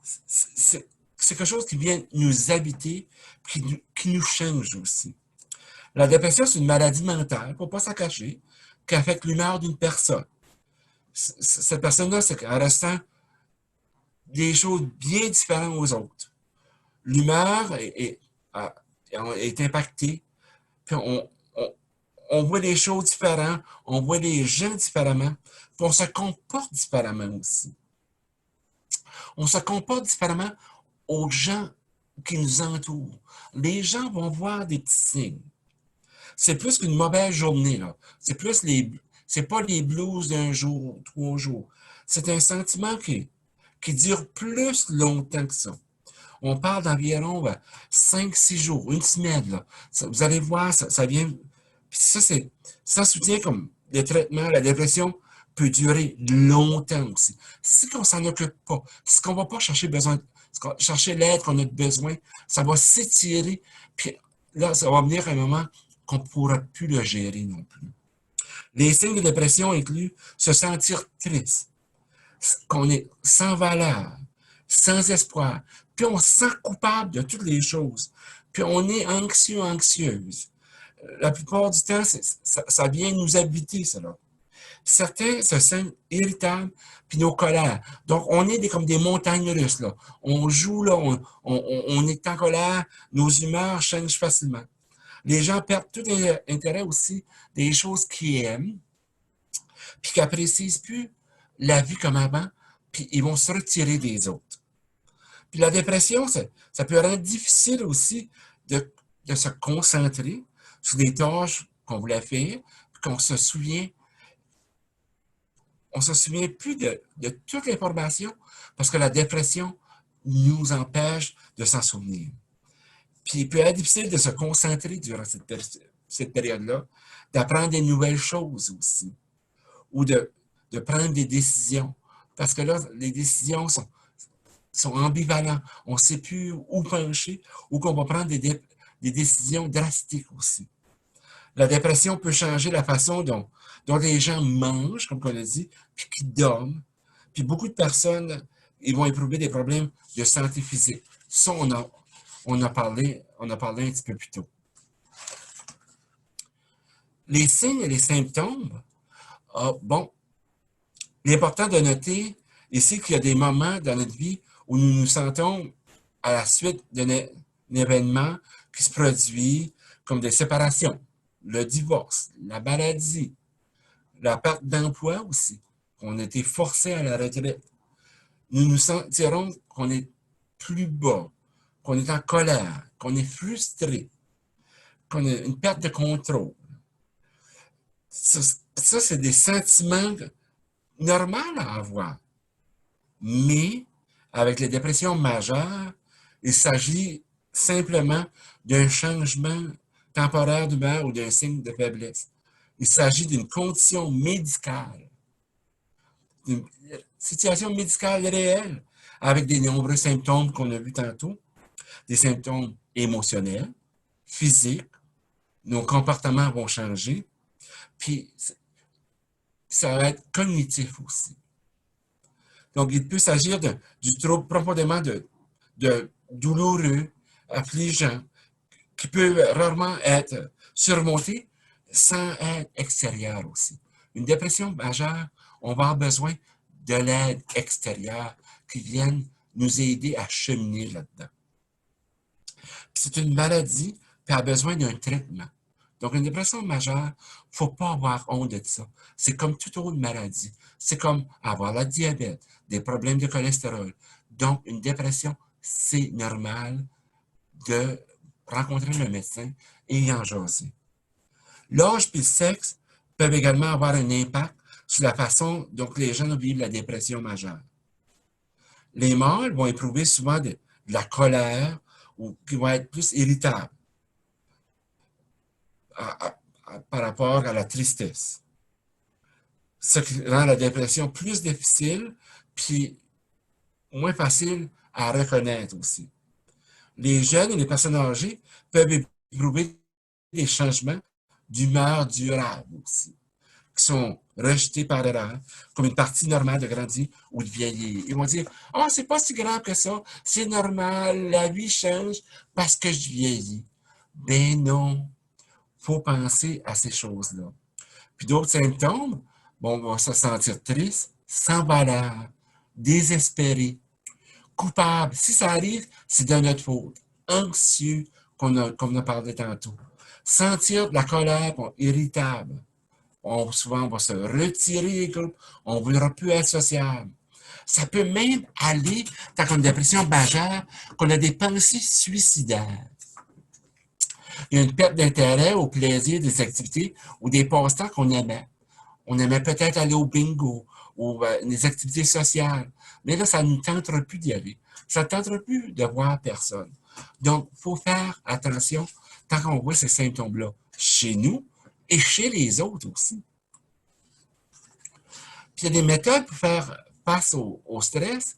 c'est quelque chose qui vient nous habiter, qui nous change aussi. La dépression, c'est une maladie mentale, il ne faut pas s'en cacher, qui affecte l'humeur d'une personne. Cette personne-là, c'est qu'elle ressent des choses bien différentes aux autres. L'humeur est impactée, puis on voit les choses différemment, on voit les gens différemment, puis on se comporte différemment aussi. On se comporte différemment aux gens qui nous entourent. Les gens vont voir des petits signes. C'est plus qu'une mauvaise journée, là. C'est pas les blues d'1 jour, 3 jours. C'est un sentiment qui dure plus longtemps que ça. On parle d'environ 5, 6 jours, une semaine, là. Vous allez voir, ça vient. Puis ça, c'est sans soutien comme le traitement, la dépression peut durer longtemps aussi. Si on s'en occupe pas, si on va pas chercher l'aide qu'on a besoin, ça va s'étirer, puis là, ça va venir un moment qu'on ne pourra plus le gérer non plus. Les signes de dépression incluent se sentir triste, qu'on est sans valeur, sans espoir. Puis on se sent coupable de toutes les choses. Puis on est anxieux, anxieuse. La plupart du temps, ça vient nous habiter, cela. Certains se sentent irritables, puis nos colères. Donc, on est comme des montagnes russes, là. On joue, là, on est en colère, nos humeurs changent facilement. Les gens perdent tout intérêt aussi des choses qu'ils aiment, puis qu'ils n'apprécient plus la vie comme avant, puis ils vont se retirer des autres. Puis la dépression, ça peut rendre difficile aussi de se concentrer sur des tâches qu'on voulait faire, puis qu'on se souvient on ne se souvient plus de toute l'information parce que la dépression nous empêche de s'en souvenir. Puis il peut être difficile de se concentrer durant cette période-là, d'apprendre des nouvelles choses aussi, ou de prendre des décisions. Parce que là, les décisions sont ambivalentes. On ne sait plus où pencher, ou qu'on va prendre des décisions drastiques aussi. La dépression peut changer la façon dont les gens mangent, comme on a dit, puis qu'ils dorment. Puis beaucoup de personnes, ils vont éprouver des problèmes de santé physique. Ça, on a parlé un petit peu plus tôt. Les signes et les symptômes, bon, l'important de noter ici qu'il y a des moments dans notre vie où nous nous sentons à la suite d'un événement qui se produit comme des séparations, le divorce, la maladie, la perte d'emploi aussi, qu'on a été forcé à la retraite. Nous nous sentirons qu'on est plus bas, qu'on est en colère, qu'on est frustré, qu'on a une perte de contrôle. Ça c'est des sentiments normaux à avoir. Mais avec les dépressions majeures, il s'agit simplement d'un changement temporaire d'humeur ou d'un signe de faiblesse. Il s'agit d'une condition médicale, d'une situation médicale réelle, avec des nombreux symptômes qu'on a vus tantôt, des symptômes émotionnels, physiques, nos comportements vont changer, puis ça va être cognitif aussi. Donc, il peut s'agir du trouble profondément douloureux, affligeant, qui peut rarement être surmonté sans aide extérieure aussi. Une dépression majeure, on va avoir besoin de l'aide extérieure qui vienne nous aider à cheminer là-dedans. C'est une maladie qui a besoin d'un traitement. Donc, une dépression majeure, il ne faut pas avoir honte de ça. C'est comme toute autre maladie. C'est comme avoir la diabète, des problèmes de cholestérol. Donc, une dépression, c'est normal de rencontrer le médecin et y en jaser. L'âge et le sexe peuvent également avoir un impact sur la façon dont les gens vivent la dépression majeure. Les mâles vont éprouver souvent de la colère ou qui vont être plus irritables par rapport à la tristesse. Ce qui rend la dépression plus difficile puis moins facile à reconnaître aussi. Les jeunes et les personnes âgées peuvent éprouver des changements d'humeur durable aussi, qui sont rejetés par erreur, comme une partie normale de grandir ou de vieillir. Ils vont dire, « Oh, c'est pas si grave que ça, c'est normal, la vie change parce que je vieillis. » Ben non, il faut penser à ces choses-là. Puis d'autres symptômes, bon, on va se sentir triste, sans valeur, désespéré, coupable. Si ça arrive, c'est de notre faute. Anxieux, comme on a parlé tantôt. Sentir de la colère, irritable. Souvent, on va se retirer des groupes, on ne voudra plus être sociable. Ça peut même aller dans une dépression majeure, qu'on a des pensées suicidaires. Il y a une perte d'intérêt au plaisir des activités ou des passe-temps qu'on aimait. On aimait peut-être aller au bingo ou des activités sociales. Mais là, ça ne nous tentera plus d'y aller. Ça ne tentera plus de voir personne. Donc, il faut faire attention tant qu'on voit ces symptômes-là chez nous et chez les autres aussi. Puis, il y a des méthodes pour faire face au stress.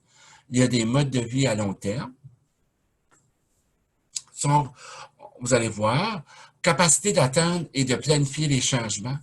Il y a des modes de vie à long terme. Vous allez voir, capacité d'attendre et de planifier les changements.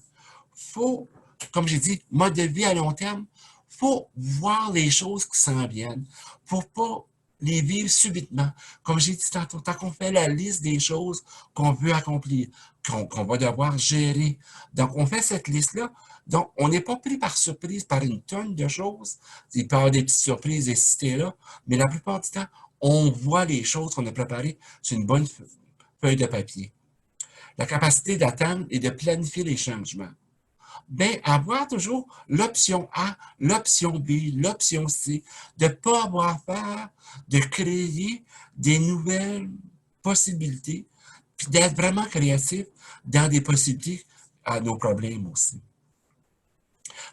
Il faut, comme j'ai dit, mode de vie à long terme, il faut voir les choses qui s'en viennent pour pas les vivre subitement. Comme j'ai dit tantôt, tant qu'on fait la liste des choses qu'on veut accomplir, qu'on va devoir gérer. Donc, on fait cette liste-là. Donc, on n'est pas pris par surprise par une tonne de choses. Il peut y avoir des petites surprises ici et là, mais la plupart du temps, on voit les choses qu'on a préparées sur une bonne feuille de papier. La capacité d'attendre et de planifier les changements. Bien, avoir toujours l'option A, l'option B, l'option C, de ne pas avoir peur de créer des nouvelles possibilités, puis d'être vraiment créatif dans des possibilités à nos problèmes aussi.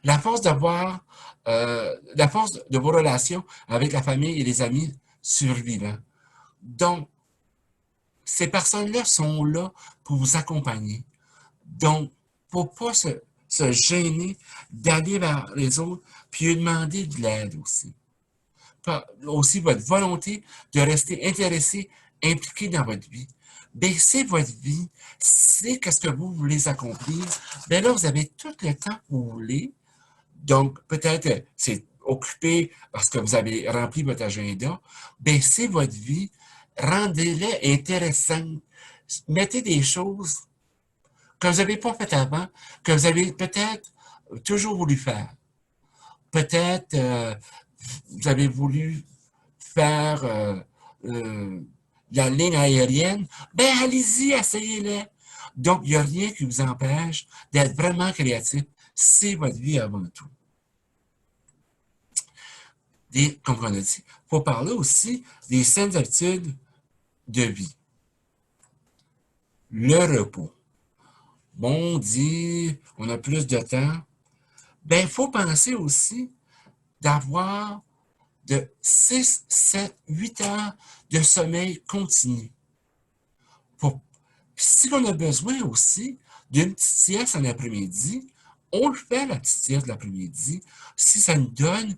La force de voir, la force de vos relations avec la famille et les amis survivants. Donc, ces personnes-là sont là pour vous accompagner. Donc, il ne faut pas se gêner d'aller vers les autres puis lui demander de l'aide aussi. Aussi, votre volonté de rester intéressé, impliqué dans votre vie. Bien, c'est votre vie, c'est qu'est-ce que vous voulez accomplir. Bien là, vous avez tout le temps que vous voulez. Donc, peut-être c'est occupé parce que vous avez rempli votre agenda. Bien, c'est votre vie. Rendez-les intéressantes. Mettez des choses que vous n'avez pas fait avant, que vous avez peut-être toujours voulu faire. Peut-être vous avez voulu faire la ligne aérienne, ben allez-y, essayez-le. Donc, il n'y a rien qui vous empêche d'être vraiment créatif. C'est votre vie avant tout. Comme on a dit, il faut parler aussi des saines habitudes de vie. Le repos. Bon, on dit, on a plus de temps. Ben, il faut penser aussi d'avoir de 6, 7, 8 heures de sommeil continu. Si on a besoin aussi d'une petite sieste en après-midi, on le fait, la petite sieste de l'après-midi, si ça nous donne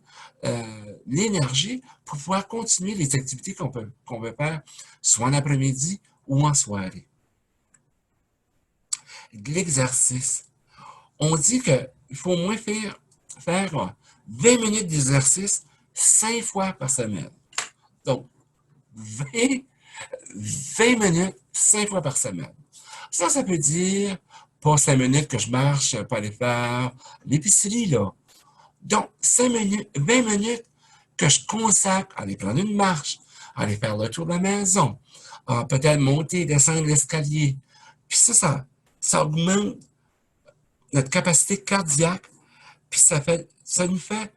l'énergie pour pouvoir continuer les activités qu'on peut faire, soit en après-midi ou en soirée. L'exercice. On dit qu'il faut au moins faire 20 minutes d'exercice 5 fois par semaine. Donc, 20 minutes 5 fois par semaine. Ça peut dire pas 5 minutes que je marche pour aller faire l'épicerie, là. Donc, 5 minutes, 20 minutes que je consacre à aller prendre une marche, à aller faire le tour de la maison, à peut-être monter et descendre l'escalier. Puis ça augmente notre capacité cardiaque, puis ça nous fait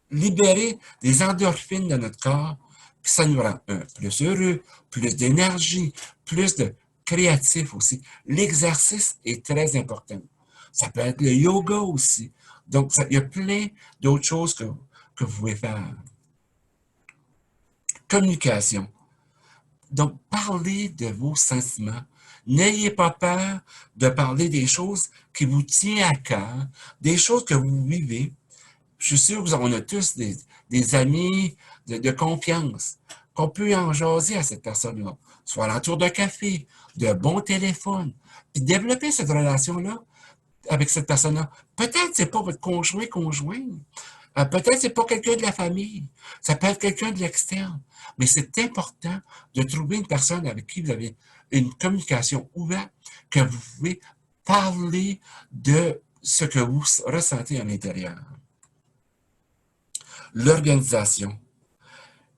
libérer des endorphines dans notre corps, puis ça nous rend plus heureux, plus d'énergie, plus de créatif aussi. L'exercice est très important. Ça peut être le yoga aussi. Donc, il y a plein d'autres choses que vous pouvez faire. Communication. Donc, parlez de vos sentiments. N'ayez pas peur de parler des choses qui vous tiennent à cœur, des choses que vous vivez. Je suis sûr qu'on a tous des amis de confiance, qu'on peut en jaser à cette personne-là, soit à l'entour d'un café, de bons téléphones, puis développer cette relation-là avec cette personne-là. Peut-être que ce n'est pas votre conjoint. Peut-être que ce n'est pas quelqu'un de la famille. Ça peut être quelqu'un de l'externe. Mais c'est important de trouver une personne avec qui vous avez une communication ouverte, que vous pouvez parler de ce que vous ressentez à l'intérieur. L'organisation.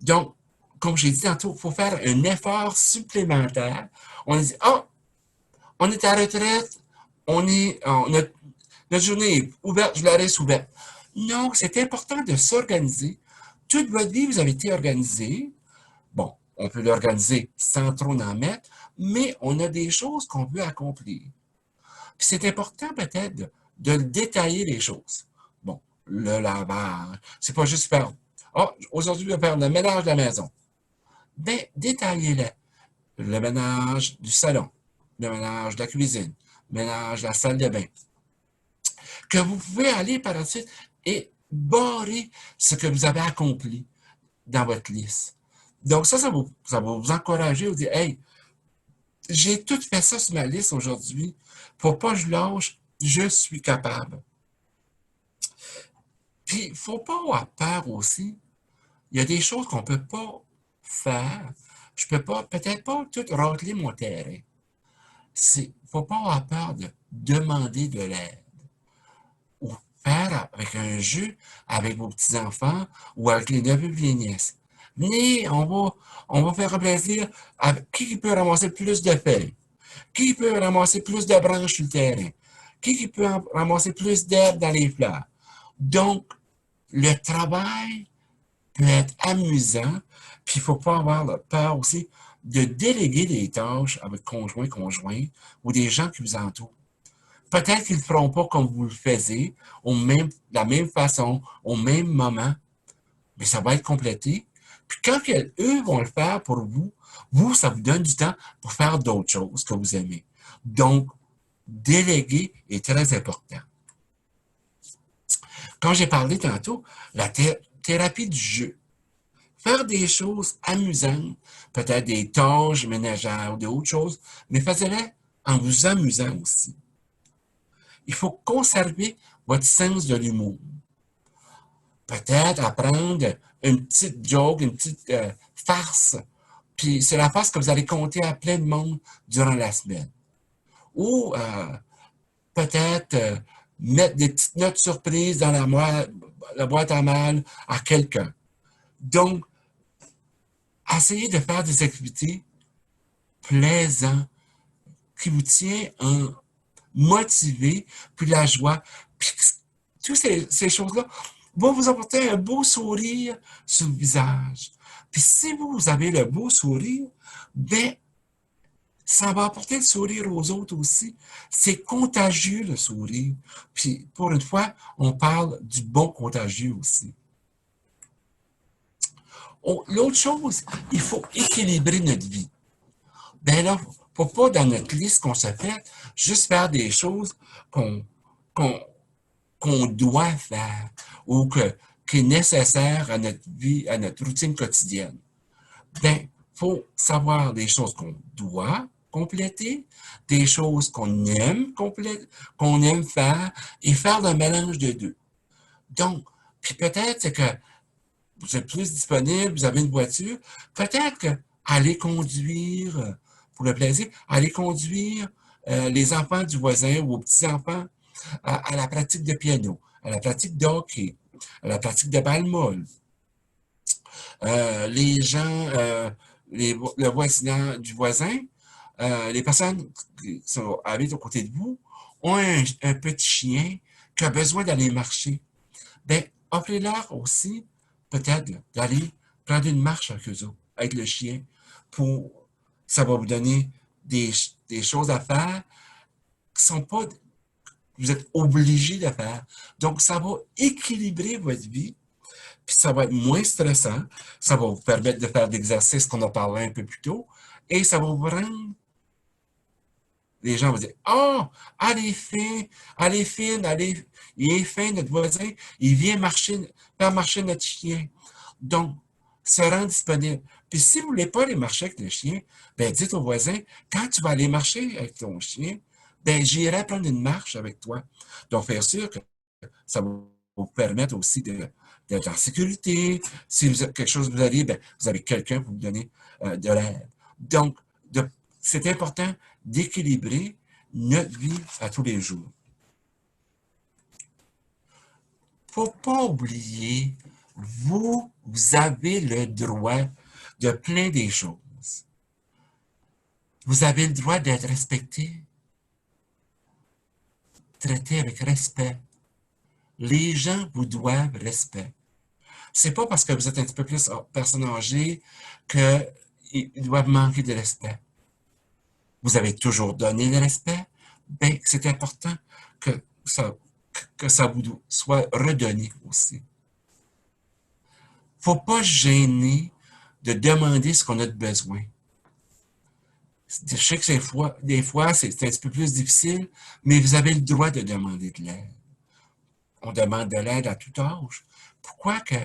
Donc, comme j'ai dit tantôt, il faut faire un effort supplémentaire. On dit, on est à la retraite, notre journée est ouverte, je la laisse ouverte. Non, c'est important de s'organiser. Toute votre vie, vous avez été organisé. Bon, on peut l'organiser sans trop en mettre, mais on a des choses qu'on veut accomplir. Puis c'est important peut-être de détailler les choses. Bon, le lavage, c'est pas juste faire, aujourd'hui, je vais faire le ménage de la maison. Bien, détaillez-le. Le ménage du salon, le ménage de la cuisine, le ménage de la salle de bain. Que vous pouvez aller par la suite et barrer ce que vous avez accompli dans votre liste. Donc ça va vous encourager, vous dire, hey, j'ai tout fait ça sur ma liste aujourd'hui, faut pas que je lâche, je suis capable. Puis, il ne faut pas avoir peur aussi. Il y a des choses qu'on ne peut pas faire. Je ne peux pas, peut-être pas tout racler mon terrain. Il ne faut pas avoir peur de demander de l'aide ou faire avec un jeu avec vos petits-enfants ou avec les neveux et les nièces. Venez, on va faire un plaisir à qui peut ramasser le plus de feuilles, qui peut ramasser plus de branches sur le terrain, qui peut ramasser plus d'herbes dans les fleurs. Donc, le travail peut être amusant, puis il ne faut pas avoir la peur aussi de déléguer des tâches avec conjoint ou des gens qui vous entourent. Peut-être qu'ils ne le feront pas comme vous le faisiez, de la même façon, au même moment, mais ça va être complété. Puis quand eux vont le faire pour vous, ça vous donne du temps pour faire d'autres choses que vous aimez. Donc, déléguer est très important. Quand j'ai parlé tantôt, la thérapie du jeu. Faire des choses amusantes, peut-être des tâches ménagères ou d'autres choses, mais faites-les en vous amusant aussi. Il faut conserver votre sens de l'humour. Peut-être apprendre une petite joke, une petite farce, puis c'est la farce que vous allez compter à plein de monde durant la semaine. Ou peut-être mettre des petites notes surprises dans la boîte à mal à quelqu'un. Donc, essayez de faire des activités plaisantes qui vous tiennent motivé, puis la joie. Puis toutes ces choses-là vont vous apporter un beau sourire sur le visage. Puis si vous avez le beau sourire, ben, ça va apporter le sourire aux autres aussi. C'est contagieux, le sourire. Puis, pour une fois, on parle du bon contagieux aussi. L'autre chose, il faut équilibrer notre vie. Ben là, il ne faut pas, dans notre liste qu'on se fait, juste faire des choses qu'on doit faire ou qui est nécessaire à notre vie, à notre routine quotidienne. Ben, il faut savoir des choses qu'on doit compléter, des choses qu'on aime faire et faire le mélange de deux. Donc, puis peut-être que vous êtes plus disponible, vous avez une voiture, peut-être que aller conduire pour le plaisir, aller conduire les enfants du voisin ou aux petits-enfants à la pratique de piano, à la pratique de hockey, à la pratique de balle molle. Les gens, le voisinage du voisin, les personnes qui habitent aux côtés de vous ont un petit chien qui a besoin d'aller marcher. Ben, offrez-leur aussi, peut-être, d'aller prendre une marche avec eux autres, avec le chien, pour ça va vous donner des choses à faire qui sont pas vous êtes obligé de faire. Donc, ça va équilibrer votre vie, puis ça va être moins stressant, ça va vous permettre de faire l'exercice qu'on a parlé un peu plus tôt, et ça va vous rendre. Les gens vont dire, oh, elle est fine, il est fin, notre voisin, il vient faire marcher notre chien. Donc, se rendre disponible. Puis si vous ne voulez pas aller marcher avec le chien, ben dites au voisin, quand tu vas aller marcher avec ton chien, ben j'irai prendre une marche avec toi. Donc, faire sûr que ça va vous permettre aussi d'être en sécurité. Si vous avez quelque chose vous arrive, ben, vous avez quelqu'un pour vous donner de l'aide. Donc, c'est important d'équilibrer notre vie à tous les jours. Il ne faut pas oublier, vous avez le droit de plein des choses. Vous avez le droit d'être respecté, traité avec respect. Les gens vous doivent respect. C'est pas parce que vous êtes un petit peu plus personne âgée qu'ils doivent manquer de respect. Vous avez toujours donné le respect, ben c'est important que ça vous soit redonné aussi. Faut pas gêner de demander ce qu'on a de besoin. Je sais que des fois, c'est un petit peu plus difficile, mais vous avez le droit de demander de l'aide. On demande de l'aide à tout âge. Pourquoi que,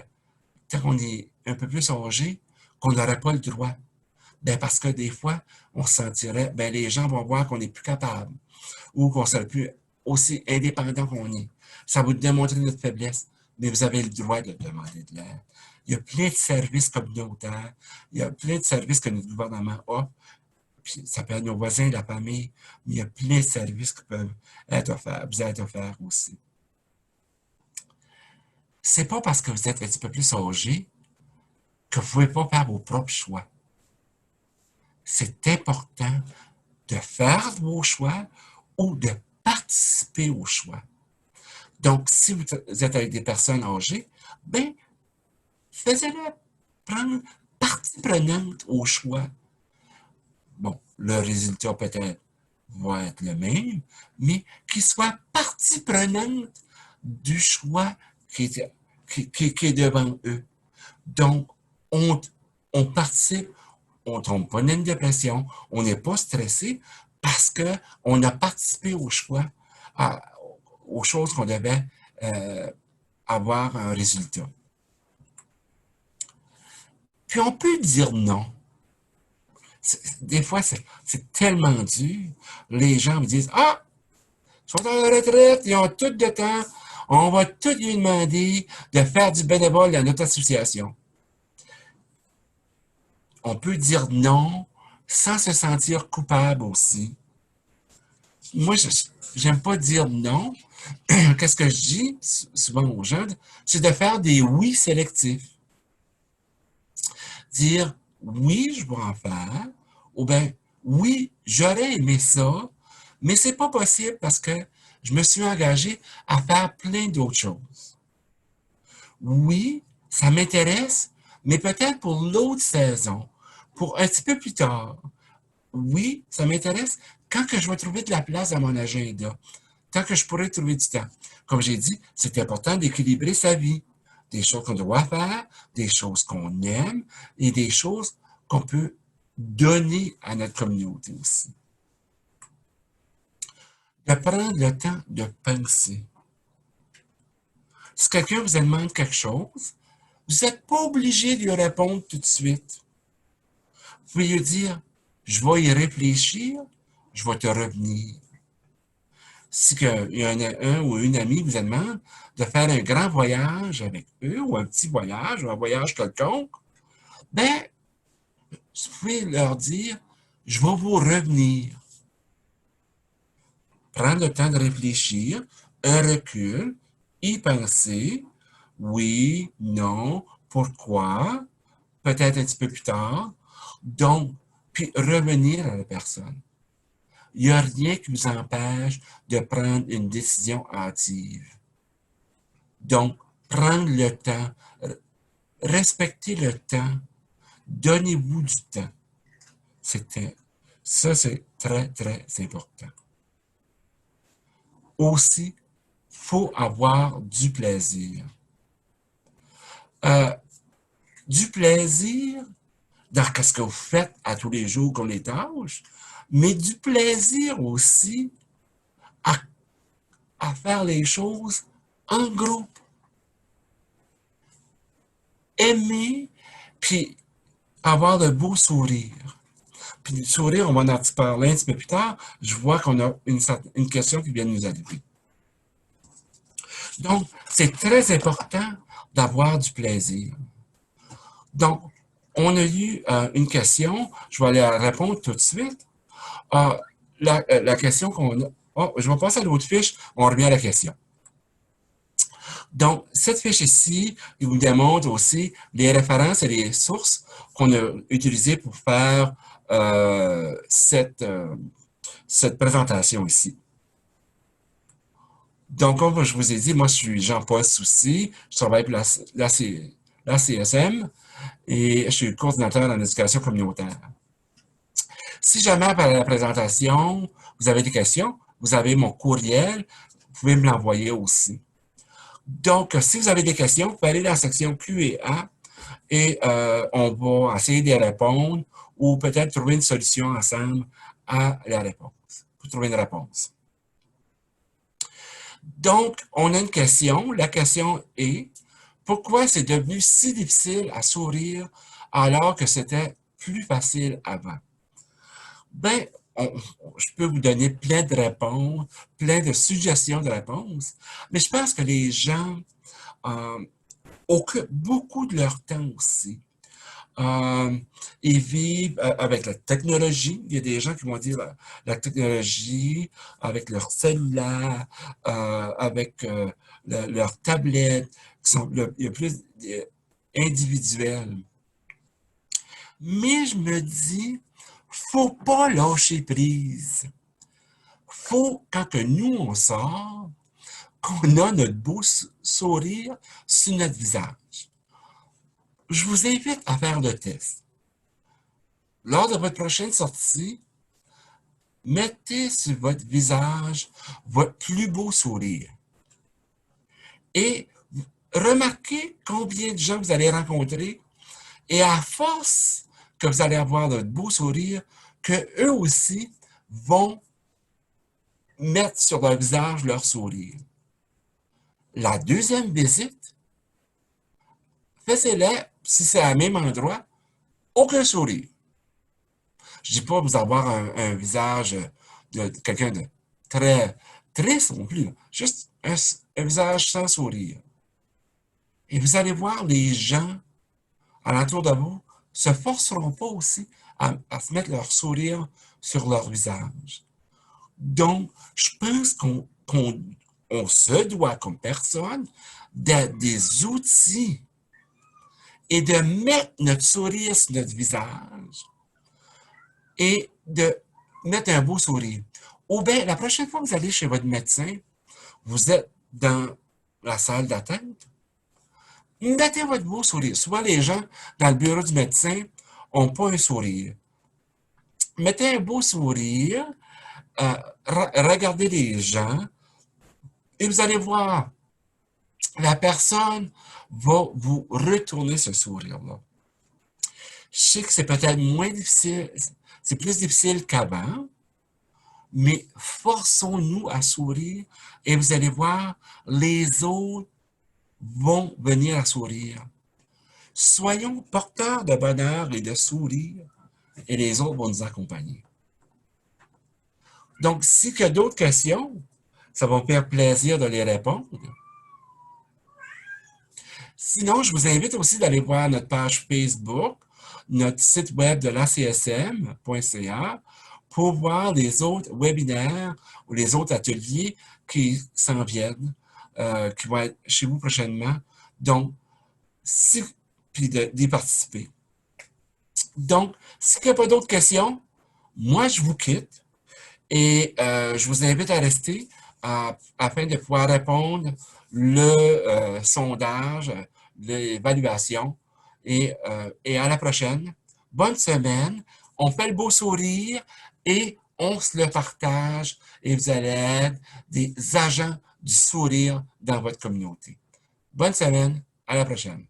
quand on est un peu plus âgé, qu'on n'aurait pas le droit? Ben parce que des fois, on se sentirait, ben les gens vont voir qu'on n'est plus capable ou qu'on ne serait plus aussi indépendant qu'on est. Ça va démontrer notre faiblesse. mais vous avez le droit de demander de l'aide. Il y a plein de services communautaires, il y a plein de services que notre gouvernement offre, puis ça peut être nos voisins, la famille, mais il y a plein de services qui peuvent vous être offerts aussi. C'est pas parce que vous êtes un petit peu plus âgé que vous ne pouvez pas faire vos propres choix. C'est important de faire vos choix ou de participer au choix. Donc, si vous êtes avec des personnes âgées, bien, faites-le prendre partie prenante au choix. Bon, le résultat peut-être va être le même, mais qu'il soit partie prenante du choix qui est devant eux. Donc, on participe, on ne tombe pas dans une dépression, on n'est pas stressé parce qu'on a participé au choix, aux choses qu'on devait avoir un résultat. Puis on peut dire non. Des fois, c'est tellement dur. Les gens me disent, ah, ils sont à la retraite, ils ont tout de temps, on va tout lui demander de faire du bénévole dans notre association. On peut dire non sans se sentir coupable aussi. Moi, j'aime pas dire non. Qu'est-ce que je dis souvent aux gens? C'est de faire des oui sélectifs. Dire oui, je vais en faire, ou bien oui, j'aurais aimé ça, mais c'est pas possible parce que je me suis engagé à faire plein d'autres choses. Oui, ça m'intéresse, mais peut-être pour l'autre saison, pour un petit peu plus tard. Oui, ça m'intéresse quand que je vais trouver de la place dans mon agenda, tant que je pourrai trouver du temps. Comme j'ai dit, c'est important d'équilibrer sa vie. Des choses qu'on doit faire, des choses qu'on aime et des choses qu'on peut donner à notre communauté aussi. De prendre le temps de penser. Si quelqu'un vous demande quelque chose, vous n'êtes pas obligé de lui répondre tout de suite. Vous pouvez lui dire, je vais y réfléchir, je vais te revenir. Si un ou une amie vous demande de faire un grand voyage avec eux, ou un petit voyage, ou un voyage quelconque, ben, vous pouvez leur dire, je vais vous revenir. Prendre le temps de réfléchir, un recul, y penser, oui, non, pourquoi, peut-être un petit peu plus tard. Donc, puis revenir à la personne. Il n'y a rien qui vous empêche de prendre une décision hâtive. Donc, prendre le temps, respecter le temps, donnez-vous du temps. Ça, c'est très, très important. Aussi, il faut avoir du plaisir. Du plaisir dans ce que vous faites à tous les jours comme les tâches, mais du plaisir aussi à faire les choses en groupe. Aimer, puis avoir de beaux sourires. Puis le sourire, on va en parler un petit peu plus tard. Je vois qu'on a une question qui vient de nous arriver. Donc, c'est très important d'avoir du plaisir. Donc, on a eu une question, je vais aller répondre tout de suite. La question qu'on a... Oh, je vais passer à l'autre fiche, on revient à la question. Donc, cette fiche ici, il vous démontre aussi les références et les sources qu'on a utilisées pour faire cette présentation ici. Donc, comme je vous ai dit, moi, je suis Jean-Paul Soucy, je travaille pour la CSM et je suis coordinateur en éducation communautaire. Si jamais, après la présentation, vous avez des questions, vous avez mon courriel, vous pouvez me l'envoyer aussi. Donc, si vous avez des questions, vous pouvez aller dans la section Q&A et on va essayer d'y répondre ou peut-être trouver une solution ensemble à la réponse, pour trouver une réponse. Donc, on a une question. La question est, pourquoi c'est devenu si difficile à sourire alors que c'était plus facile avant? Ben, je peux vous donner plein de réponses, plein de suggestions de réponses, mais je pense que les gens occupent beaucoup de leur temps aussi. Ils vivent avec la technologie. Il y a des gens qui vont dire la technologie, avec leur cellulaire, avec leur tablette, qui sont il y a plus individuels. Mais je me dis, faut pas lâcher prise. Faut, quand que nous on sort, qu'on a notre beau sourire sur notre visage. Je vous invite à faire le test. Lors de votre prochaine sortie, mettez sur votre visage votre plus beau sourire. Et remarquez combien de gens vous allez rencontrer. Et à force que vous allez avoir votre beau sourire, que eux aussi vont mettre sur leur visage leur sourire. La deuxième visite, faites-la, si c'est à même endroit, aucun sourire. Je ne dis pas vous avoir un visage de quelqu'un de très triste non plus, juste un visage sans sourire. Et vous allez voir les gens alentour de vous se forceront pas aussi à se mettre leur sourire sur leur visage. Donc, je pense qu'on se doit comme personne des outils et de mettre notre sourire sur notre visage et de mettre un beau sourire. Ou bien, la prochaine fois que vous allez chez votre médecin, vous êtes dans la salle d'attente, mettez votre beau sourire. Souvent, les gens dans le bureau du médecin n'ont pas un sourire. Mettez un beau sourire, regardez les gens et vous allez voir, la personne va vous retourner ce sourire-là. Je sais que c'est peut-être moins difficile, c'est plus difficile qu'avant, mais forçons-nous à sourire et vous allez voir, les autres vont venir à sourire. Soyons porteurs de bonheur et de sourire et les autres vont nous accompagner. Donc, s'il y a d'autres questions, ça va me faire plaisir de les répondre. Sinon, je vous invite aussi d'aller voir notre page Facebook, notre site web de l'acsm.ca pour voir les autres webinaires ou les autres ateliers qui s'en viennent, qui vont être chez vous prochainement. Donc, puis d'y participer. Donc, s'il n'y a pas d'autres questions, moi, je vous quitte et je vous invite à rester afin de pouvoir répondre le sondage, l'évaluation et à la prochaine. Bonne semaine. On fait le beau sourire et on se le partage et vous allez être des agents du sourire dans votre communauté. Bonne semaine. À la prochaine.